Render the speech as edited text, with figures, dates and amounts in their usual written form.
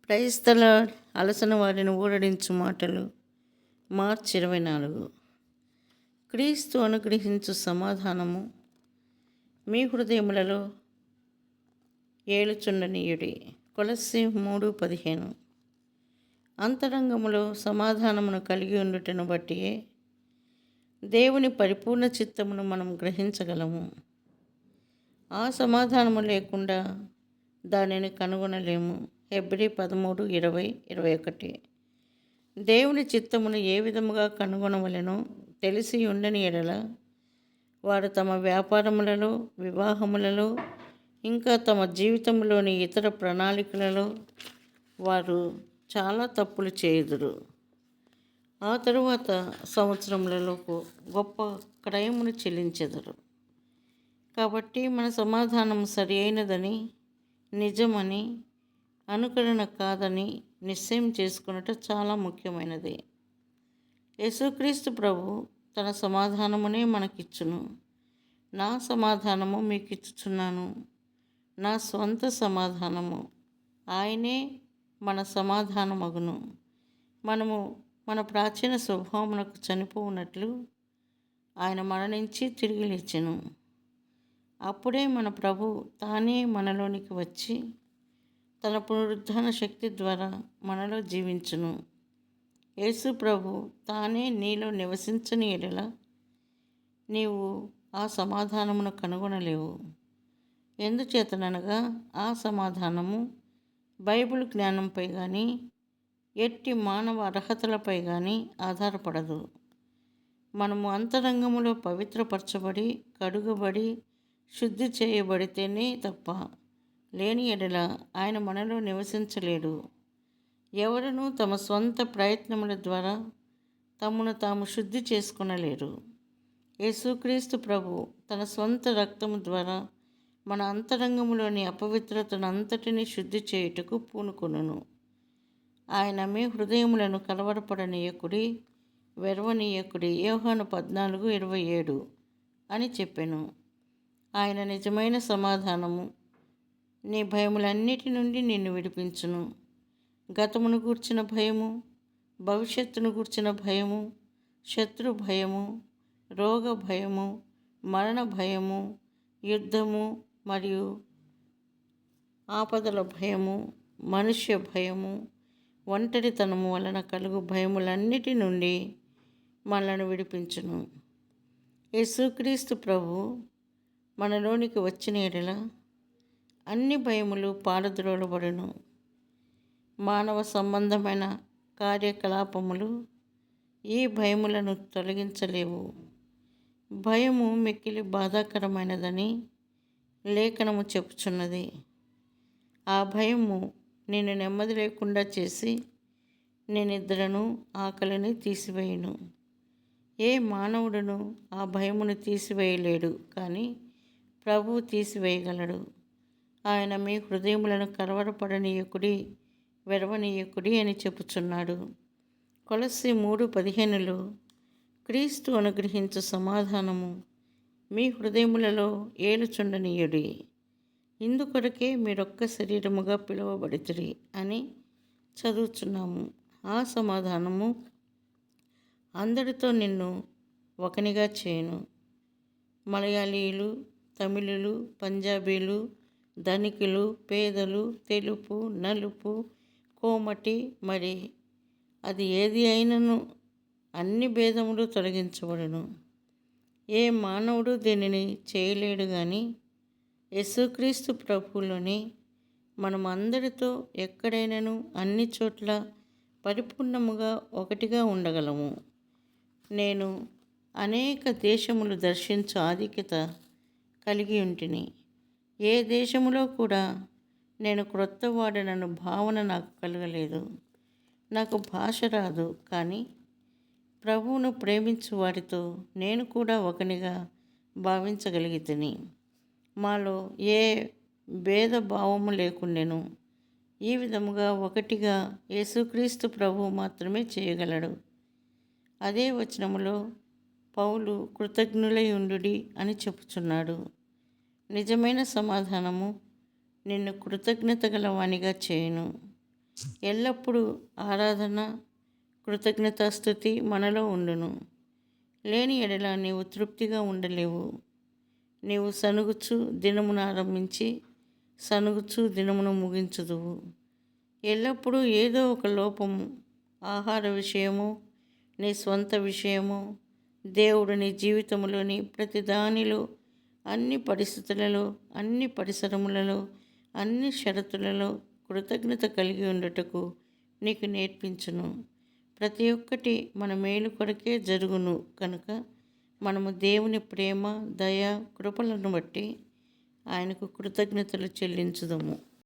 క్రైస్తల అలసిన వారిని ఊరడించు మాటలు. మార్చి 24. క్రీస్తు అనుగ్రహించు సమాధానము మీ హృదయములలో ఏలుచుండనీయుడి. కొలస్సీ 3:15. అంతరంగములో సమాధానమును కలిగి ఉండుటను బట్టియే దేవుని పరిపూర్ణ చిత్తమును మనం గ్రహించగలము. ఆ సమాధానము లేకుండా దానిని కనుగొనలేము. హెబ్రీ 13:20-21. దేవుని చిత్తమును ఏ విధముగా కనుగొనవలెనో తెలిసి ఉండని ఎడల వారు తమ వ్యాపారములలో, వివాహములలో, ఇంకా తమ జీవితంలోని ఇతర ప్రణాళికలలో వారు చాలా తప్పులు చేయుదురు. ఆ తరువాత సంవత్సరములలోపు గొప్ప క్రయమును చెల్లించెదరు. కాబట్టి మన సమాధానం సరి అయినదని, నిజమని, అనుకరణ కాదని నిశ్చయం చేసుకున్నట చాలా ముఖ్యమైనది. యేసుక్రీస్తు ప్రభు తన సమాధానమునే మనకిచ్చును. నా సమాధానము మీకు ఇచ్చుచున్నాను, నా స్వంత సమాధానము. ఆయనే మన సమాధానమగును. మనము మన ప్రాచీన స్వభావమునకు చనిపోవునట్లు ఆయన మరణించి తిరిగి లేచెను. అప్పుడే మన ప్రభు తానే మనలోనికి వచ్చి తన పునరుద్ధాన శక్తి ద్వారా మనలో జీవించును. యేసు ప్రభు తానే నీలో నివసించని ఎడల నీవు ఆ సమాధానమును కనుగొనలేవు. ఎందుచేతననగా ఆ సమాధానము బైబిల్ జ్ఞానంపై కానీ, ఎట్టి మానవ అర్హతలపై కానీ ఆధారపడదు. మనము అంతరంగములో పవిత్రపరచబడి, కడుగబడి, శుద్ధి చేయబడితేనే తప్ప లేని ఎడల ఆయన మనలో నివసించలేడు. ఎవరునూ తమ స్వంత ప్రయత్నముల ద్వారా తమను తాము శుద్ధి చేసుకొనలేరు. యేసుక్రీస్తు ప్రభు తన స్వంత రక్తము ద్వారా మన అంతరంగములోని అపవిత్రతనంతటినీ శుద్ధి చేయుటకు పూనుకొనును. ఆయన మీ హృదయములను కలవరపడనీయకుడి, వెరవనీయకుడి. యోహాను 14:27 అని చెప్పెను. ఆయన నిజమైన సమాధానము నీ భయములన్నిటి నుండి నిన్ను విడిపించును. గతమును గూర్చిన భయము, భవిష్యత్తును గూర్చిన భయము, శత్రు భయము, రోగ భయము, మరణ భయము, యుద్ధము మరియు ఆపదల భయము, మనుష్య భయము, ఒంటరితనము వలన కలుగు భయములన్నిటి నుండి మనలను విడిపించును. యేసుక్రీస్తు ప్రభు మనలోనికి వచ్చిన ఎడల అన్ని భయములు పారద్రోలబడును. మానవ సంబంధమైన కార్యకలాపములు ఈ భయములను తొలగించలేవు. భయము మిక్కిలి బాధాకరమైనదని లేఖనము చెప్పుచున్నది. ఆ భయము నిన్ను నెమ్మది లేకుండా చేసి నీ నిద్రను, ఆకలిని తీసివేయును. ఏ మానవుడును ఆ భయమును తీసివేయలేడు, కానీ ప్రభువు తీసివేయగలడు. ఆయన మీ హృదయములను కలవరపడనీయకుడి, వెరవనీయకుడి అని చెప్పుచున్నాడు. కొలస్సీ 3:15 క్రీస్తు అనుగ్రహించు సమాధానము మీ హృదయములలో ఏలుచుండనీయుడి. ఇందుకొరకే మీరొక్క శరీరముగా పిలువబడితిరి అని చదువుచున్నాము. ఆ సమాధానము అందరితో నిన్ను ఒకనిగా చేయును. మలయాళీయులు, తమిళులు, పంజాబీలు, ధనికులు, పేదలు, తెలుపు, నలుపు, కోమటి, మరి అది ఏది అయినను అన్ని భేదములు తొలగించబడును. ఏ మానవుడు దీనిని చేయలేడు, కానీ యేసుక్రీస్తు ప్రభువులోని మనం అందరితో ఎక్కడైనను అన్ని చోట్ల పరిపూర్ణముగా ఒకటిగా ఉండగలము. నేను అనేక దేశములు దర్శించు ఆధిక్యత కలిగి ఉంటిని. ఏ దేశములో కూడా నేను క్రొత్త వాడనను భావన నాకు కలగలేదు. నాకు భాష రాదు, కానీ ప్రభువును ప్రేమించు వారితో నేను కూడా ఒకనిగా భావించగలిగితిని. మాలో ఏ భేదభావము లేకుండెను. ఈ విధముగా ఒకటిగా యేసుక్రీస్తు ప్రభువు మాత్రమే చేయగలడు. అదే వచనములో పౌలు కృతజ్ఞులై ఉండుడి అని చెప్పుచున్నాడు. నిజమైన సమాధానము నిన్ను కృతజ్ఞత గలవానిగా చేయును. ఎల్లప్పుడూ ఆరాధన కృతజ్ఞతాస్తుతి మనలో ఉండును. లేని ఎడల నీవు తృప్తిగా ఉండలేవు. నీవు సనుగుచు దినమును ఆరంభించి సనుగుచు దినమును ముగించుదువు. ఎల్లప్పుడూ ఏదో ఒక లోపము, ఆహార విషయము, నీ స్వంత విషయము, దేవుడు నీ జీవితంలోని ప్రతి దానిలో, అన్ని పరిస్థితులలో, అన్ని పరిసరములలో, అన్ని షరతులలో కృతజ్ఞత కలిగి ఉండుటకు నీకు నేర్పించును. ప్రతి ఒక్కటి మన మేలు కొరకే జరుగును కనుక మనము దేవుని ప్రేమ, దయ, కృపలను బట్టి ఆయనకు కృతజ్ఞతలు చెల్లించుదము.